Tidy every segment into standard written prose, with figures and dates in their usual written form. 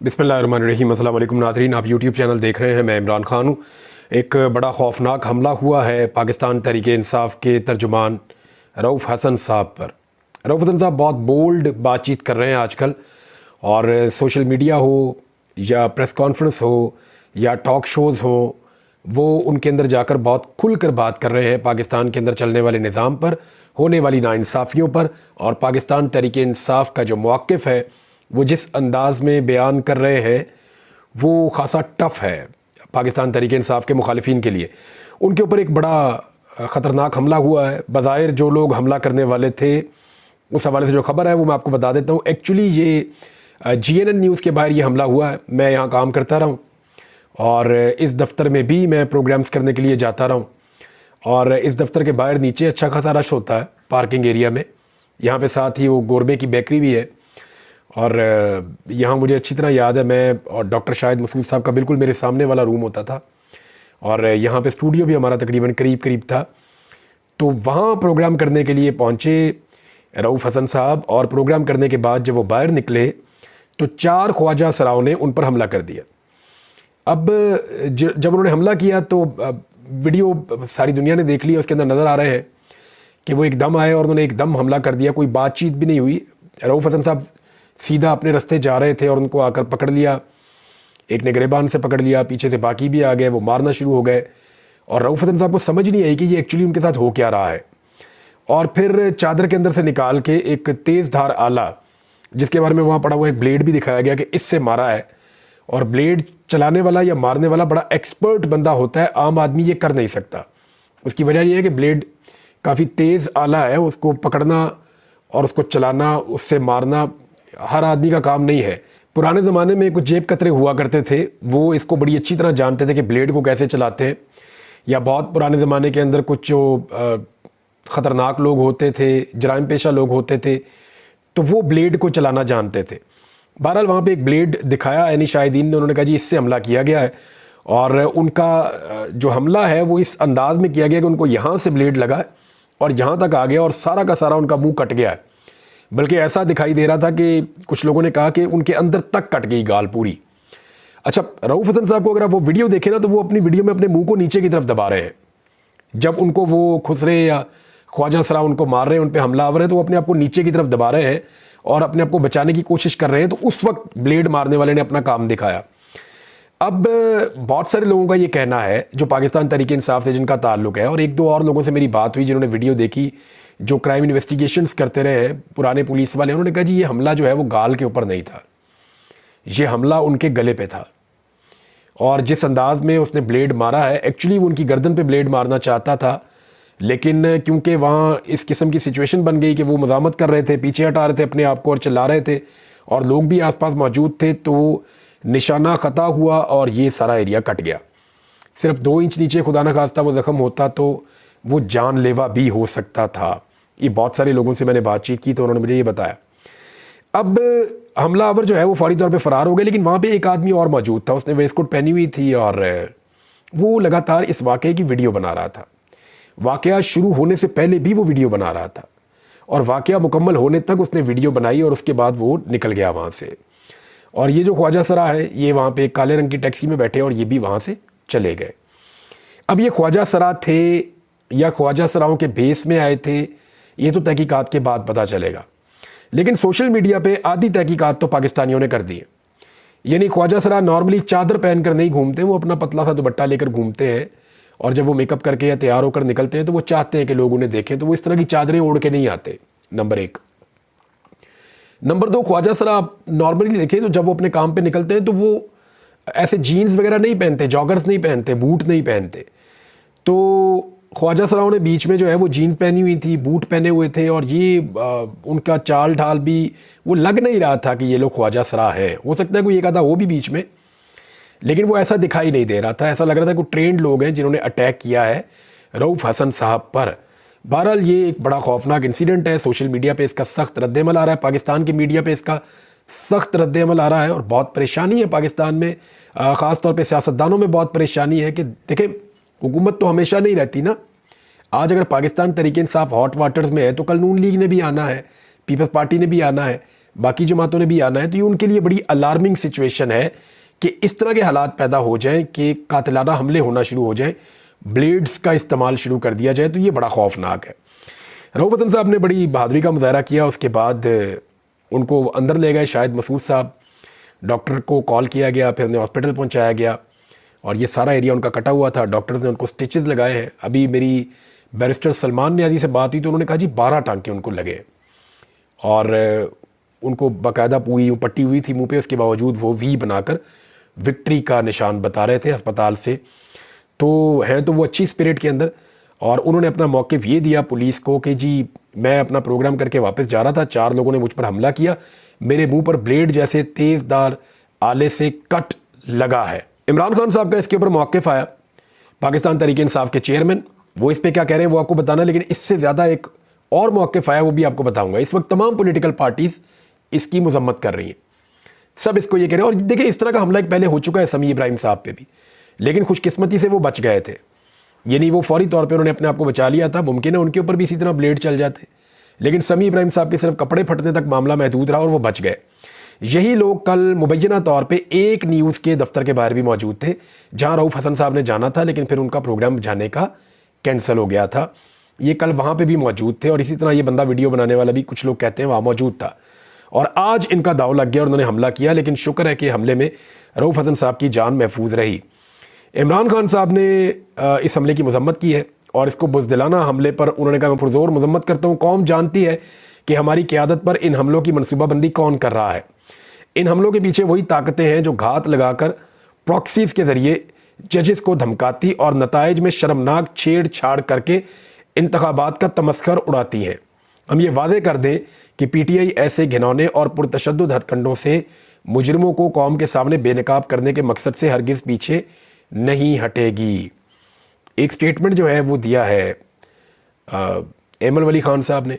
बिस्मिल्लाहिर्रहमानिर्रहीम। अस्सलाम वालेकुम नाज़रीन, आप यूट्यूब चैनल देख रहे हैं। मैं इमरान खान हूँ। एक बड़ा खौफनाक हमला हुआ है पाकिस्तान तहरीक-ए-इंसाफ़ के तर्जुमान रऊफ़ हसन साहब पर। रऊफ़ हसन साहब बहुत बोल्ड बातचीत कर रहे हैं आजकल, और सोशल मीडिया हो या प्रेस कॉन्फ्रेंस हो या टॉक शोज़ हो, वो उनके अंदर जाकर बहुत खुल कर बात कर रहे हैं पाकिस्तान के अंदर चलने वाले निज़ाम पर, होने वाली नाइंसाफ़ियों पर। और पाकिस्तान तहरीक-ए-इंसाफ़ का जो मौक़िफ़ है, वो जिस अंदाज़ में बयान कर रहे हैं, वो ख़ासा टफ़ है पाकिस्तान तहरीक-ए-इंसाफ़ के मुखालिफिन के लिए। उनके ऊपर एक बड़ा ख़तरनाक हमला हुआ है। बज़ाहिर जो लोग हमला करने वाले थे, उस हवाले से जो ख़बर है वो मैं आपको बता देता हूँ। एक्चुअली ये GNN न्यूज़ के बाहर ये हमला हुआ है। मैं यहाँ काम करता रहा हूँ और इस दफ़्तर में भी मैं प्रोग्राम्स करने के लिए जाता रहा हूँ, और इस दफ़्तर के बाहर नीचे अच्छा खासा रश होता है पार्किंग एरिया में। यहाँ पे साथ ही वो गोरबे की बेकरी भी है, और यहाँ मुझे अच्छी तरह याद है, मैं और डॉक्टर शाहिद मसूद साहब का बिल्कुल मेरे सामने वाला रूम होता था, और यहाँ पे स्टूडियो भी हमारा तकरीबन करीब करीब था। तो वहाँ प्रोग्राम करने के लिए पहुँचे रऊफ़ हसन साहब, और प्रोग्राम करने के बाद जब वो बाहर निकले तो 4 ख्वाजा सराओं ने उन पर हमला कर दिया। अब जब उन्होंने हमला किया तो वीडियो सारी दुनिया ने देख लिया। उसके अंदर नज़र आ रहे हैं कि वो एकदम आए और उन्होंने एकदम हमला कर दिया। कोई बातचीत भी नहीं हुई। रऊफ़ हसन साहब सीधा अपने रास्ते जा रहे थे और उनको आकर पकड़ लिया। एक ने गिरेबान से पकड़ लिया, पीछे से बाकी भी आ गए, वो मारना शुरू हो गए। और रऊफ़ हसन साहब को समझ नहीं आई कि ये एक्चुअली उनके साथ हो क्या रहा है। और फिर चादर के अंदर से निकाल के एक तेज़ धार आला, जिसके बारे में वहाँ पड़ा हुआ एक ब्लेड भी दिखाया गया कि इससे मारा है। और ब्लेड चलाने वाला या मारने वाला बड़ा एक्सपर्ट बंदा होता है, आम आदमी ये कर नहीं सकता। उसकी वजह यह है कि ब्लेड काफ़ी तेज़ आला है, उसको पकड़ना और उसको चलाना, उससे मारना हर आदमी का काम नहीं है। पुराने ज़माने में कुछ जेब कतरे हुआ करते थे, वो इसको बड़ी अच्छी तरह जानते थे कि ब्लेड को कैसे चलाते हैं। या बहुत पुराने ज़माने के अंदर कुछ जो ख़तरनाक लोग होते थे, जराइम पेशा लोग होते थे, तो वो ब्लेड को चलाना जानते थे। बहरहाल वहाँ पे एक ब्लेड दिखाया यानी शाहिदीन ने, उन्होंने कहा जी इससे हमला किया गया है। और उनका जो हमला है वो इस अंदाज़ में किया गया कि उनको यहाँ से ब्लेड लगा है और यहाँ तक आ गया, और सारा का सारा उनका मुँह कट गया है। बल्कि ऐसा दिखाई दे रहा था कि कुछ लोगों ने कहा कि उनके अंदर तक कट गई गाल पूरी। अच्छा, रऊफ़ हसन साहब को अगर आप वो वीडियो देखें ना, तो वो अपनी वीडियो में अपने मुंह को नीचे की तरफ दबा रहे हैं। जब उनको वो खुसरे या ख्वाजा सरा उनको मार रहे हैं, उन पर हमलावर हैं, तो वो अपने आप को नीचे की तरफ दबा रहे हैं और अपने आप को बचाने की कोशिश कर रहे हैं। तो उस वक्त ब्लेड मारने वाले ने अपना काम दिखाया। अब बहुत सारे लोगों का ये कहना है जो पाकिस्तान तहरीक-ए-इंसाफ़ से जिनका ताल्लुक़ है, और एक दो और लोगों से मेरी बात हुई जिन्होंने वीडियो देखी, जो क्राइम इन्वेस्टिगेशंस करते रहे हैं, पुराने पुलिस वाले, उन्होंने कहा जी ये हमला जो है वो गाल के ऊपर नहीं था, ये हमला उनके गले पे था। और जिस अंदाज में उसने ब्लेड मारा है, एक्चुअली वो उनकी गर्दन पे ब्लेड मारना चाहता था, लेकिन क्योंकि वहाँ इस किस्म की सिचुएशन बन गई कि वो मज़ामत कर रहे थे, पीछे हटा रहे थे अपने आप को और चिल्ला रहे थे, और लोग भी आसपास मौजूद थे, तो निशाना ख़ता हुआ और ये सारा एरिया कट गया। सिर्फ 2 इंच नीचे खुदा न खास्ता वो ज़ख्म होता तो वो जानलेवा भी हो सकता था। ये बहुत सारे लोगों से मैंने बातचीत की तो उन्होंने मुझे ये बताया। अब हमलावर जो है वो फौरी तौर पे फ़रार हो गए, लेकिन वहाँ पे एक आदमी और मौजूद था, उसने वेस्ट कोट पहनी हुई थी और वो लगातार इस वाक़े की वीडियो बना रहा था। वाक़या शुरू होने से पहले भी वो वीडियो बना रहा था, और वाक़या मुकम्मल होने तक उसने वीडियो बनाई, और उसके बाद वो निकल गया वहाँ से। और ये जो ख्वाजा सरा है, ये वहाँ पे एक काले रंग की टैक्सी में बैठे और ये भी वहाँ से चले गए। अब ये ख्वाजा सरा थे या ख्वाजा सराओं के भेस में आए थे, ये तो तहकीकात के बाद पता चलेगा। लेकिन सोशल मीडिया पे आधी तहकीकात तो पाकिस्तानियों ने कर दी है। यानी ख्वाजा सरा नॉर्मली चादर पहन कर नहीं घूमते, वो अपना पतला सा दुपट्टा लेकर घूमते हैं, और जब वो मेकअप करके या तैयार होकर निकलते हैं तो वो चाहते हैं कि लोग उन्हें देखें, तो वो इस तरह की चादरें ओढ़ के नहीं आते, नंबर 1। नंबर 2, ख्वाजा सरा आप नॉर्मली देखें तो जब वो अपने काम पे निकलते हैं तो वो ऐसे जीन्स वगैरह नहीं पहनते, जॉगर्स नहीं पहनते, बूट नहीं पहनते। तो ख्वाजा सराओं ने बीच में जो है वो जीन्स पहनी हुई थी, बूट पहने हुए थे, और ये उनका चाल ढाल भी वो लग नहीं रहा था कि ये लोग ख्वाजा सरा हैं। हो सकता है कोई एक आधा वो भी बीच में, लेकिन वो ऐसा दिखाई नहीं दे रहा था। ऐसा लग रहा था कि ट्रेंड लोग हैं जिन्होंने अटैक किया है रऊफ़ हसन साहब पर। बहरहाल ये एक बड़ा खौफनाक इंसिडेंट है। सोशल मीडिया पे इसका सख्त रद्द-ए-अमल आ रहा है, पाकिस्तान की मीडिया पे इसका सख्त रद्द-ए-अमल आ रहा है, और बहुत परेशानी है पाकिस्तान में, ख़ास तौर पे सियासतदानों में बहुत परेशानी है कि देखें, हुकूमत तो हमेशा नहीं रहती ना। आज अगर पाकिस्तान तहरीक-ए-इंसाफ़ हॉट वाटर्स में है तो कल नून लीग ने भी आना है, पीपल्स पार्टी ने भी आना है, बाकी जमातों ने भी आना है, तो ये उनके लिए बड़ी अलार्मिंग सिचुएशन है कि इस तरह के हालात पैदा हो जाएं कि कातिलाना हमले होना शुरू हो जाएं, ब्लेड्स का इस्तेमाल शुरू कर दिया जाए, तो ये बड़ा खौफनाक है। रऊफ हसन साहब ने बड़ी बहादुरी का मुजाहरा किया। उसके बाद उनको अंदर ले गए शाहिद मसूद साहब, डॉक्टर को कॉल किया गया, फिर उन्हें हॉस्पिटल पहुंचाया गया और ये सारा एरिया उनका कटा हुआ था। डॉक्टर्स ने उनको स्टिचेस लगाए हैं। अभी मेरी बैरिस्टर सलमान नियाज़ी से बात हुई तो उन्होंने कहा जी 12 टांके उनको लगे और उनको बाकायदा पूरी पट्टी हुई थी मुंह पे, उसके बावजूद वो वी बनाकर विक्ट्री का निशान बता रहे थे अस्पताल से। तो हैं तो वो अच्छी स्पिरिट के अंदर, और उन्होंने अपना मौक़िफ़ ये दिया पुलिस को कि जी मैं अपना प्रोग्राम करके वापस जा रहा था, 4 लोगों ने मुझ पर हमला किया, मेरे मुंह पर ब्लेड जैसे तेज़दार आले से कट लगा है। इमरान खान साहब का इसके ऊपर मौक़िफ़ आया, पाकिस्तान तहरीक इंसाफ के चेयरमैन, वो इस पर क्या कह रहे हैं वो आपको बताना, लेकिन इससे ज़्यादा एक और मौक़िफ़ आया वो भी आपको बताऊँगा। इस वक्त तमाम पॉलिटिकल पार्टीज़ इसकी मजम्मत कर रही हैं, सब इसको ये कह रहे हैं। और देखिए इस तरह का हमला एक पहले हो चुका है समी इब्राहिम साहब पे भी, लेकिन खुशकिस्मती से वो बच गए थे, यानी वो फौरी तौर पे उन्होंने अपने आप को बचा लिया था। मुमकिन है उनके ऊपर भी इसी तरह ब्लेड चल जाते, लेकिन समी इब्राहिम साहब के सिर्फ कपड़े फटने तक मामला महदूद रहा और वो बच गए। यही लोग कल मुबैना तौर पे एक न्यूज़ के दफ्तर के बाहर भी मौजूद थे जहां रऊफ हसन साहब ने जाना था, लेकिन फिर उनका प्रोग्राम जाने का कैंसिल हो गया था। ये कल वहाँ पे भी मौजूद थे और इसी तरह ये बंदा वीडियो बनाने वाला भी कुछ लोग कहते हैं वहाँ मौजूद था, और आज इनका दाव लग गया और उन्होंने हमला किया। लेकिन शुक्र है कि हमले में रऊफ हसन साहब की जान महफूज रही। इमरान खान साहब ने इस हमले की मजम्मत की है और इसको बुज़दिलाना हमले पर उन्होंने कहा मैं पुरज़ोर मजम्मत करता हूँ। कौम जानती है कि हमारी क़यादत पर इन हमलों की मनसूबाबंदी कौन कर रहा है। इन हमलों के पीछे वही ताकतें हैं जो घात लगाकर प्रॉक्सीज़ के ज़रिए जजेस को धमकाती और नताइज में शर्मनाक छेड़छाड़ करके इंतखाबात का तमस्खर उड़ाती हैं। हम ये वादे कर दें कि पीटीआई ऐसे घिनौने और पुरतशद्दुद हथकंडों से मुजरिमों को कौम के सामने बेनकाब करने के मकसद से हरगिज़ पीछे नहीं हटेगी। एक स्टेटमेंट जो है वो दिया है एमल वली खान साहब ने।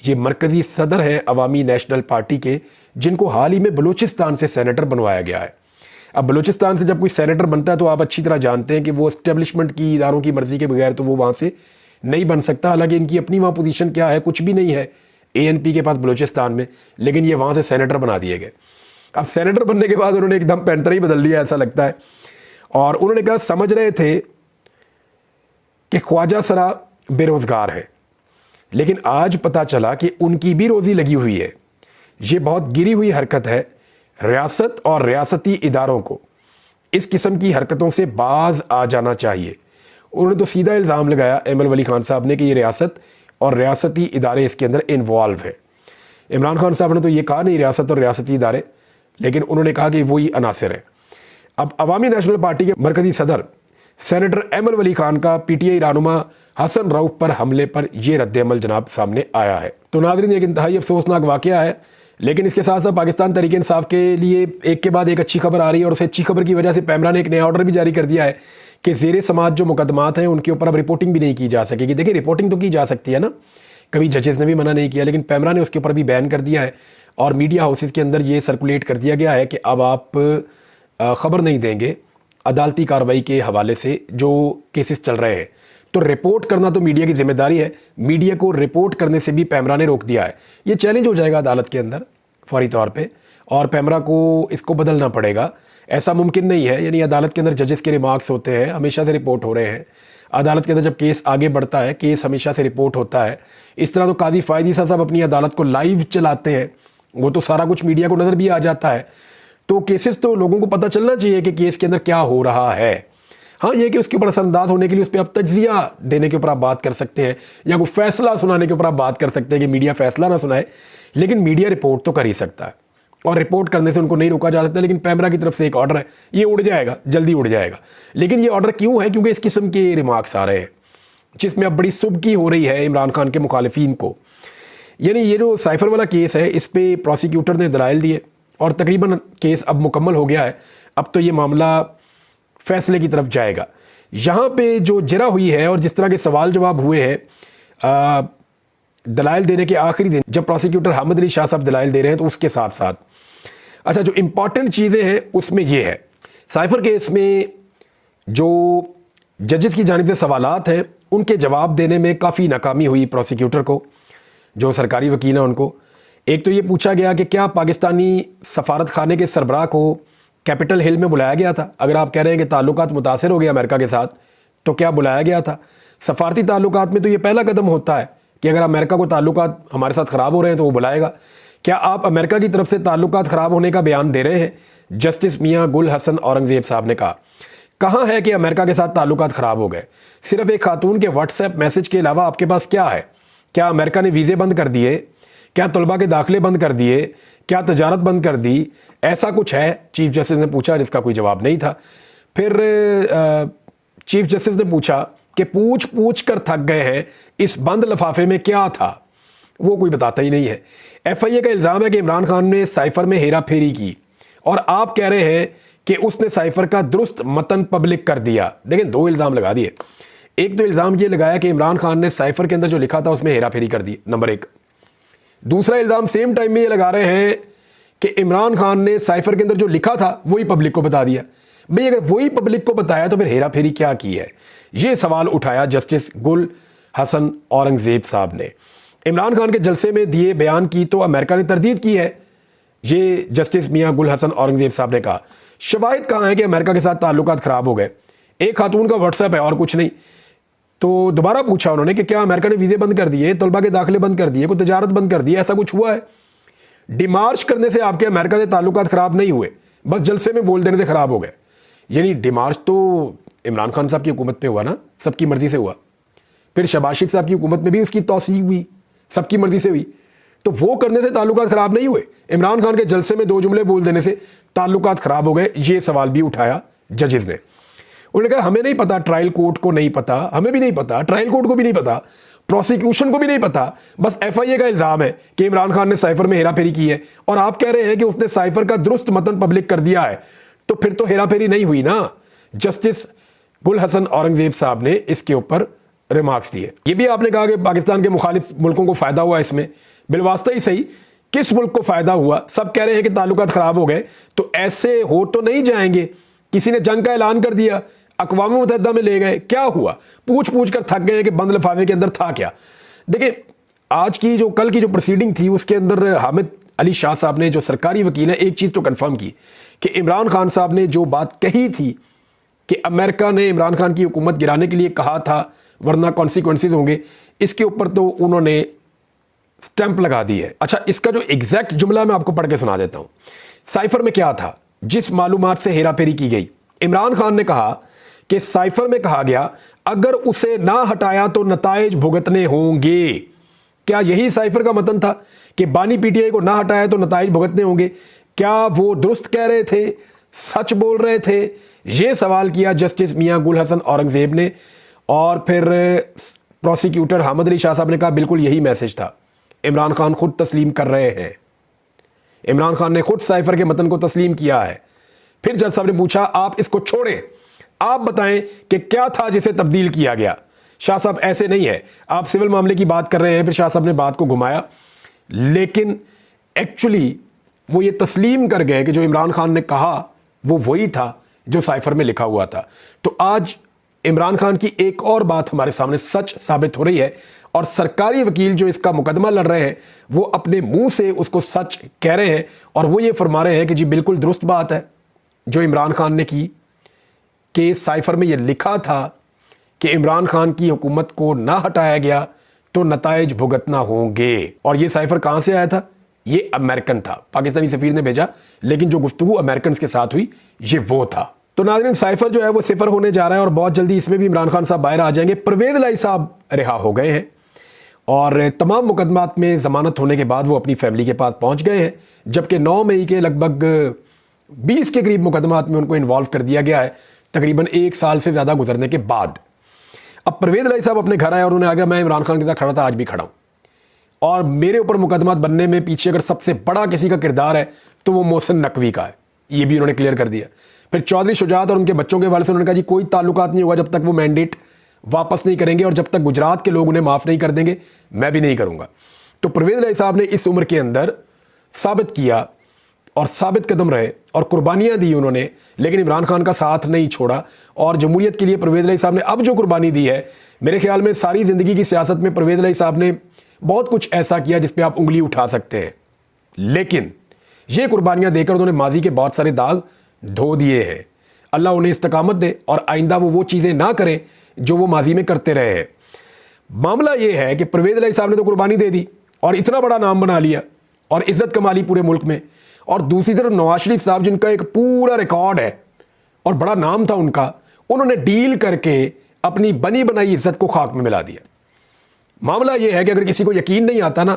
ये मरकज़ी सदर हैं अवामी नेशनल पार्टी के, जिनको हाल ही में बलूचिस्तान से सेनेटर बनवाया गया है। अब बलूचिस्तान से जब कोई सेनेटर बनता है तो आप अच्छी तरह जानते हैं कि वो इस्टेब्लिशमेंट की इदारों की मर्ज़ी के बगैर तो वो वहाँ से नहीं बन सकता। हालांकि इनकी अपनी वहाँ पोजीशन क्या है, कुछ भी नहीं है एएनपी के पास बलूचिस्तान में, लेकिन ये वहाँ से सेनेटर बना दिए गए। अब सेनेटर बनने के बाद उन्होंने एकदम पैंतरा ही बदल लिया ऐसा लगता है, और उन्होंने कहा समझ रहे थे कि ख्वाजा सरा बेरोज़गार है, लेकिन आज पता चला कि उनकी भी रोज़ी लगी हुई है। ये बहुत गिरी हुई हरकत है। रियासत और रियासती इदारों को इस किस्म की हरकतों से बाज आ जाना चाहिए। उन्होंने तो सीधा इल्ज़ाम लगाया एमल वली खान साहब ने कि ये रियासत और रियासती इदारे इसके अंदर इन्वॉल्व है। इमरान खान साहब ने तो ये कहा नहीं रियासत और रियासती इदारे, लेकिन उन्होंने कहा कि वही अनासिर है। अब अवामी नेशनल पार्टी के मरकज़ी सदर सेनेटर एमल वली खान का पीटीआई रहनुमा हसन रऊफ पर हमले पर यह रद्द-ए-अमल जनाब सामने आया है। तो नाज़रीन एक इंतहाई अफसोसनाक वाक़या है, लेकिन इसके साथ साथ पाकिस्तान तहरीक इंसाफ के लिए एक के बाद एक अच्छी खबर आ रही है, और उस अच्छी खबर की वजह से पैमरा ने एक नया ऑर्डर भी जारी कर दिया है कि ज़ेरे समात जो मुकदमात हैं उनके ऊपर अब रिपोर्टिंग भी नहीं की जा सकेगी। देखिए रिपोर्टिंग तो की जा सकती है ना, कभी जजेस ने भी मना नहीं किया, लेकिन पैमरा ने उसके ऊपर भी बैन कर दिया है और मीडिया हाउसेस के अंदर ये सर्कुलेट कर दिया गया है कि अब आप ख़बर नहीं देंगे अदालती कार्रवाई के हवाले से जो केसेस चल रहे हैं। तो रिपोर्ट करना तो मीडिया की जिम्मेदारी है, मीडिया को रिपोर्ट करने से भी पैमरा ने रोक दिया है। ये चैलेंज हो जाएगा अदालत के अंदर फौरी तौर पे, और पैमरा को इसको बदलना पड़ेगा। ऐसा मुमकिन नहीं है, यानी अदालत के अंदर जजेस के रिमार्क्स होते हैं, हमेशा से रिपोर्ट हो रहे हैं। अदालत के अंदर जब केस आगे बढ़ता है, केस हमेशा से रिपोर्ट होता है। इस तरह तो कादी फ़ायदी साहब अपनी अदालत को लाइव चलाते हैं, वो तो सारा कुछ मीडिया को नज़र भी आ जाता है। तो केसेस तो लोगों को पता चलना चाहिए कि केस के अंदर क्या हो रहा है। हाँ, ये कि उसके ऊपर असरअंदाज होने के लिए उस पर आप तज्जिया देने के ऊपर आप बात कर सकते हैं, या कोई फैसला सुनाने के ऊपर आप बात कर सकते हैं कि मीडिया फैसला ना सुनाए, लेकिन मीडिया रिपोर्ट तो कर ही सकता है, और रिपोर्ट करने से उनको नहीं रोका जा सकता। लेकिन पैमरा की तरफ से एक ऑर्डर है, ये उड़ जाएगा, जल्दी उड़ जाएगा। लेकिन ये ऑर्डर क्यों है? क्योंकि इस किस्म के रिमार्क्स आ रहे हैं जिसमें अब बड़ी सुबकी हो रही है इमरान खान के मुखालिफिन को। यानी ये जो साइफर वाला केस है, इस पर प्रोसिक्यूटर ने दलाइल दिए और तकरीबन केस अब मुकम्मल हो गया है। अब तो ये मामला फैसले की तरफ जाएगा। यहाँ पे जो जरा हुई है और जिस तरह के सवाल जवाब हुए हैं दलाइल देने के आखिरी दिन, जब प्रोसिक्यूटर हामिद अली शाह साहब दलाइल दे रहे हैं, तो उसके साथ साथ अच्छा जो इम्पॉर्टेंट चीज़ें हैं उसमें ये है, साइफर केस में जो जजेस की जानिब से सवालात हैं उनके जवाब देने में काफ़ी नाकामी हुई प्रोसिक्यूटर को, जो सरकारी वकील हैं उनको। एक तो ये पूछा गया कि क्या पाकिस्तानी सफारत खाने के सरबराह को कैपिटल हिल में बुलाया गया था। अगर आप कह रहे हैं कि ताल्लुकात मुतासर हो गए अमेरिका के साथ, तो क्या बुलाया गया था। सफारती ताल्लुकात में तो ये पहला कदम होता है कि अगर अमेरिका को ताल्लुकात हमारे साथ ख़राब हो रहे हैं तो वो बुलाएगा। क्या आप अमेरिका की तरफ से ताल्लुकात ख़राब होने का बयान दे रहे हैं। जस्टिस मियां गुल हसन औरंगज़ेब साहब ने कहा, कहाँ है कि अमेरिका के साथ ताल्लुकात ख़राब हो गए। सिर्फ एक खातून के व्हाट्सएप मैसेज के अलावा आपके पास क्या है। क्या अमेरिका ने वीज़े बंद कर दिए, क्या तलबा के दाखिले बंद कर दिए, क्या तजारत बंद कर दी, ऐसा कुछ है। चीफ जस्टिस ने पूछा, जिसका कोई जवाब नहीं था। फिर चीफ जस्टिस ने पूछा कि पूछ पूछ कर थक गए हैं, इस बंद लिफाफे में क्या था, वो कोई बताता ही नहीं है। FIA का इल्ज़ाम है कि इमरान खान ने साइफर में हेरा फेरी की और आप कह रहे हैं कि उसने साइफर का दुरुस्त मतन पब्लिक कर दिया। देखें, दो इल्ज़ाम लगा दिए। एक तो इल्ज़ाम ये लगाया कि इमरान खान ने साइफर के अंदर जो लिखा था उसमें हेरा फेरी कर दी, नंबर एक। दूसरा इल्ज़ाम सेम टाइम में ये लगा रहे हैं कि इमरान खान ने साइफर के अंदर जो लिखा था वही पब्लिक को बता दिया। भाई अगर वही पब्लिक को बताया तो फिर हेरा फेरी क्या की है, ये सवाल उठाया जस्टिस गुल हसन औरंगज़ेब साहब ने। इमरान खान के जलसे में दिए बयान की तो अमेरिका ने तरदीद की है, ये जस्टिस मियां गुल हसन औरंगज़ेब साहब ने कहा। शवाहिद कहाँ है कि अमेरिका के साथ ताल्लुकात ख़राब हो गए। एक खातून का व्हाट्सएप है और कुछ नहीं। तो दोबारा पूछा उन्होंने कि क्या अमेरिका ने वीज़े बंद कर दिए, तलबा के दाखिले बंद कर दिए, कोई तजारत बंद कर दी, ऐसा कुछ हुआ है। डिमार्च करने से आपके अमेरिका से ताल्लुकात ख़राब नहीं हुए, बस जलसे में बोल देने से ख़राब हो गए। यानी डिमार्च तो इमरान खान साहब की हुकूमत पे हुआ ना, सबकी मर्ज़ी से हुआ। फिर शहबाज शरीफ साहब की हुकूमत में भी उसकी तौसीक हुई, सबकी मर्ज़ी से हुई। तो वो करने से ताल्लुकात ख़राब नहीं हुए, इमरान खान के जलसे में दो जुमले बोल देने से ताल्लुकात ख़राब हो गए। ये सवाल भी उठाया जजेस ने। उन्होंने कहा हमें नहीं पता, ट्रायल कोर्ट को नहीं पता, हमें भी नहीं पता, ट्रायल कोर्ट को भी नहीं पता, प्रोसिक्यूशन को भी नहीं पता, बस FIA का इल्ज़ाम है कि इमरान खान ने साइफर में हेरा फेरी की है और आप कह रहे हैं कि उसने साइफर का दुरुस्त मतन पब्लिक कर दिया है, तो फिर तो हेरा फेरी नहीं हुई ना। जस्टिस गुल हसन औरंगज़ेब साहब ने इसके ऊपर रिमार्क्स दिए। ये भी आपने कहा कि पाकिस्तान के मुखालिफ मुल्कों को फ़ायदा हुआ इसमें। बिलवास्ता ही सही, किस मुल्क को फ़ायदा हुआ। सब कह रहे हैं कि ताल्लुकात ख़राब हो गए, तो ऐसे हो तो नहीं जाएंगे। किसी ने जंग का ऐलान कर दिया, अक़वाम मुत्तहिदा में ले गए, क्या हुआ। पूछ पूछ कर थक गए हैं कि बंद लिफाफे के अंदर था क्या। देखिए, आज की जो कल की जो प्रोसीडिंग थी उसके अंदर हामिद अली शाह साहब ने, जो सरकारी वकील है, एक चीज़ तो कंफर्म की कि इमरान खान साहब ने जो बात कही थी कि अमेरिका ने इमरान खान की हुकूमत गिराने के लिए कहा था वरना कॉन्सिक्वेंसेज होंगे, इसके ऊपर तो उन्होंने स्टैंप लगा दी है। अच्छा, इसका जो एग्जैक्ट जुमला मैं आपको पढ़ के सुना देता हूं। साइफर में क्या था, जिस मालूमात से हेरा फेरी की गई। इमरान खान ने कहा कि साइफर में कहा गया अगर उसे ना हटाया तो नताइज भुगतने होंगे। क्या यही साइफर का मतन था कि बानी PTI को ना हटाया तो नताइज भुगतने होंगे। क्या वो दुरुस्त कह रहे थे, सच बोल रहे थे। ये सवाल किया जस्टिस मियां गुल हसन औरंगज़ेब ने। और फिर प्रोसिक्यूटर हामिद अली शाह साहब ने कहा बिल्कुल यही मैसेज था, इमरान खान खुद तस्लीम कर रहे हैं, इमरान खान ने खुद साइफर के मतन को तस्लीम किया है। फिर जज साहब ने पूछा आप इसको छोड़ें, आप बताएं कि क्या था जिसे तब्दील किया गया। शाह साहब ऐसे नहीं है, आप सिविल मामले की बात कर रहे हैं। फिर शाह साहब ने बात को घुमाया, लेकिन एक्चुअली वो ये तस्लीम कर गए कि जो इमरान खान ने कहा वो वही था जो साइफर में लिखा हुआ था। तो आज इमरान खान की एक और बात हमारे सामने सच साबित हो रही है और सरकारी वकील जो इसका मुकदमा लड़ रहे हैं वो अपने मुंह से उसको सच कह रहे हैं और वो ये फरमा रहे हैं कि जी बिल्कुल दुरुस्त बात है जो इमरान खान ने की कि साइफर में ये लिखा था कि इमरान खान की हुकूमत को ना हटाया गया तो नताइज भुगतना होंगे। और ये साइफर कहाँ से आया था, ये अमेरिकन था, पाकिस्तानी सफीर ने भेजा, लेकिन जो गुफ्तगू अमेरिकन के साथ हुई ये वो था। तो नाज़रीन, साइफर जो है वो सिफर होने जा रहा है और बहुत जल्दी इसमें भी इमरान खान साहब बाहर आ जाएंगे। परवेज़ इलाही साहब रिहा हो गए हैं और तमाम मुकदमात में ज़मानत होने के बाद वो अपनी फैमिली के पास पहुंच गए हैं, जबकि 9 मई के लगभग 20 के करीब मुकदमात में उनको इन्वॉल्व कर दिया गया है, तकरीबन 1 साल से ज़्यादा गुजरने के बाद। अब परवेज़ इलाही साहब अपने घर आए और उन्होंने आगे मैं इमरान खान के साथ खड़ा था, आज भी खड़ा हूँ और मेरे ऊपर मुकदमात बनने में पीछे अगर सबसे बड़ा किसी का किरदार है तो वो मोहसिन नकवी का है, ये भी उन्होंने क्लियर कर दिया। फिर चौधरी शुजात और उनके बच्चों के वाले से उन्होंने कहा जी कोई ताल्लुकात नहीं होगा जब तक वो मैंडेट वापस नहीं करेंगे और जब तक गुजरात के लोग उन्हें माफ़ नहीं कर देंगे मैं भी नहीं करूँगा। तो परवेज़ इलाही साहब ने इस उम्र के अंदर साबित किया और साबित कदम रहे और कुर्बानियाँ दी उन्होंने, लेकिन इमरान खान का साथ नहीं छोड़ा। और जमहूरियत के लिए परवेज़ इलाही साहब ने अब जो कुर्बानी दी है, मेरे ख्याल में सारी ज़िंदगी की सियासत में परवेज़ इलाही साहब ने बहुत कुछ ऐसा किया जिस पर आप उंगली उठा सकते हैं। लेकिन ये कुर्बानियां देकर उन्होंने माजी के बहुत सारे दाग धो दिए हैं। अल्लाह उन्हें इस्तकामत दे और आइंदा वो चीज़ें ना करें जो वो माजी में करते रहे हैं। मामला ये है कि परवेज़ इलाही साहब ने तो कुर्बानी दे दी और इतना बड़ा नाम बना लिया और इज्जत कमा ली पूरे मुल्क में, और दूसरी तरफ नवाज शरीफ साहब जिनका एक पूरा रिकॉर्ड है और बड़ा नाम था उनका, उन्होंने डील करके अपनी बनी बनाई इज्जत को खाक में मिला दिया। मामला यह है कि अगर किसी को यकीन नहीं आता ना,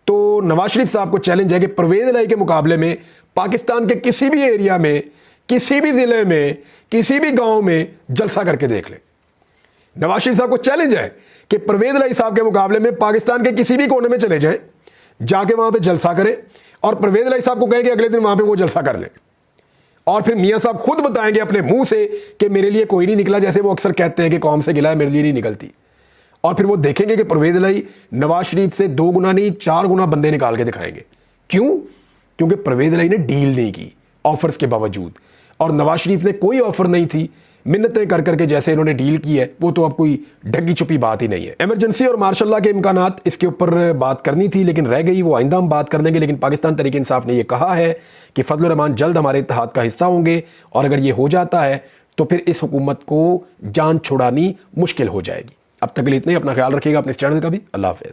तो नवाज शरीफ साहब को चैलेंज है कि परवेज़ इलाही के मुकाबले में पाकिस्तान के किसी भी एरिया में, किसी भी ज़िले में, किसी भी गांव में जलसा करके देख लें। नवाज शरीफ साहब को चैलेंज है कि परवेज़ इलाही साहब के मुकाबले में पाकिस्तान के किसी भी कोने में चले जाएं, जाके वहां पे जलसा करें और परवेज़ इलाही साहब को कहें कि अगले दिन वहां पे वो जलसा कर लें, और फिर मियां साहब खुद बताएंगे अपने मुंह से कि मेरे लिए कोई नहीं निकला, जैसे वो अक्सर कहते हैं कि कौम से गिला है मेरे लिए नहीं निकलती। और फिर वो देखेंगे कि परवेज़ इलाही नवाज शरीफ से 2 गुना नहीं 4 गुना बंदे निकाल के दिखाएंगे। क्यों? क्योंकि परवेज़ इलाही ने डील नहीं की ऑफर्स के बावजूद, और नवाज शरीफ ने कोई ऑफर नहीं थी, मिन्नतें कर करके जैसे इन्होंने डील की है वो तो अब कोई ढगी छुपी बात ही नहीं है। इमरजेंसी और मार्शल लॉ के इम्कानात, इसके ऊपर बात करनी थी लेकिन रह गई, वो आइंदा हम बात कर लेंगे। लेकिन पाकिस्तान तहरीक इंसाफ ने यह कहा है कि फजलुर रहमान जल्द हमारे इत्तेहाद का हिस्सा होंगे, और अगर ये हो जाता है तो फिर इस हुकूमत को जान छुड़ानी मुश्किल हो जाएगी। अब तक के लिए इतना ही। अपना ख्याल रखिएगा, अपने इस चैनल का भी। अल्लाह हाफ़िज़।